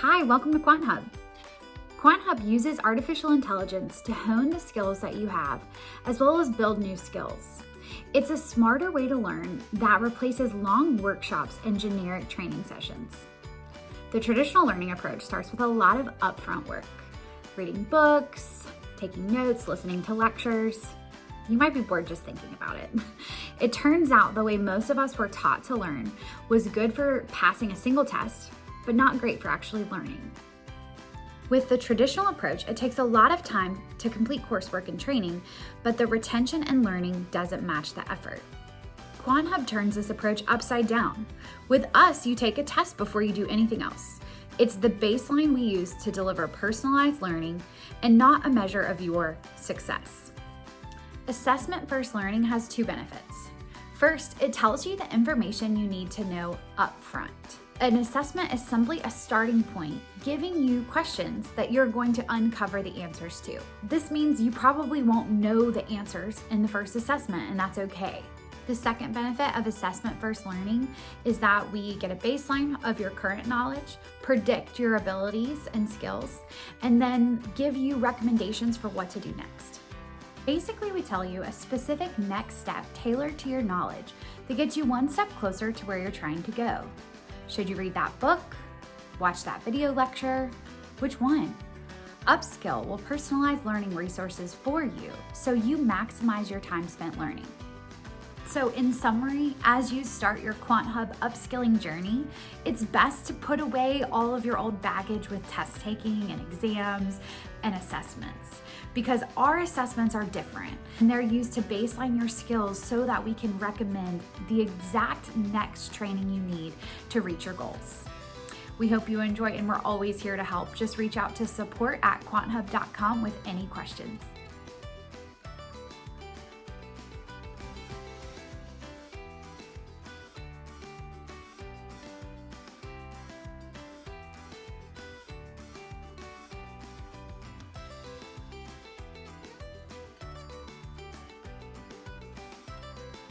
Hi, welcome to QuantHub. QuantHub uses artificial intelligence to hone the skills that you have, as well as build new skills. It's a smarter way to learn that replaces long workshops and generic training sessions. The traditional learning approach starts with a lot of upfront work, reading books, taking notes, listening to lectures. You might be bored just thinking about it. It turns out the way most of us were taught to learn was good for passing a single test, but not great for actually learning. With the traditional approach, it takes a lot of time to complete coursework and training, but the retention and learning doesn't match the effort. QuantHub turns this approach upside down. With us, you take a test before you do anything else. It's the baseline we use to deliver personalized learning and not a measure of your success. Assessment-first learning has two benefits. First, it tells you the information you need to know up front. An assessment is simply a starting point, giving you questions that you're going to uncover the answers to. This means you probably won't know the answers in the first assessment, and that's okay. The second benefit of assessment-first learning is that we get a baseline of your current knowledge, predict your abilities and skills, and then give you recommendations for what to do next. Basically, we tell you a specific next step tailored to your knowledge that gets you one step closer to where you're trying to go. Should you read that book? Watch that video lecture? Which one? Upskill will personalize learning resources for you so you maximize your time spent learning. So in summary, as you start your QuantHub upskilling journey, it's best to put away all of your old baggage with test taking and exams and assessments, because our assessments are different and they're used to baseline your skills so that we can recommend the exact next training you need to reach your goals. We hope you enjoy, and we're always here to help. Just reach out to support@quanthub.com with any questions.